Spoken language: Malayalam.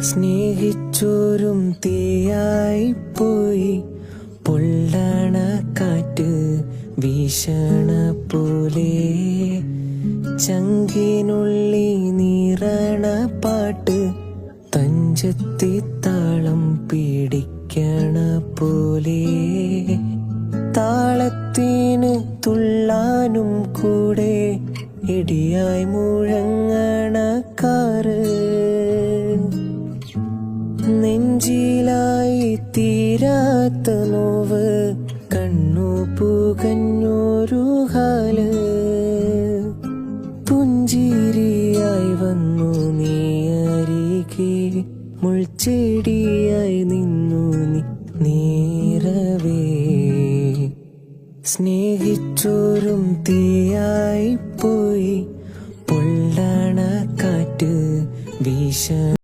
സ്നേഹിച്ചോരും തീയായിപ്പോയി, പൊള്ളണ കാറ്റ് വീശണ പോലെ, ചങ്കിനുള്ളി നീറണ പാട്ട് തഞ്ചത്തി താളം പിടിക്കണ പോലെ, താളത്തിന് തുള്ളാനും കൂടെ ഇടിയായി മുഴങ്ങണ കാറ്, നെഞ്ചിലായി തീരാത്ത നോവ് കണ്ണു പുകഞ്ഞൊരു ഹാല്, പുഞ്ചിരിയായി വന്നു നീ അരികെ, മുൾച്ചെടിയായി നിന്നു നീ നീറവേ, സ്നേഹിച്ചോരും തീയായിപ്പോയി, പൊള്ളണ കാറ്റ് വീശ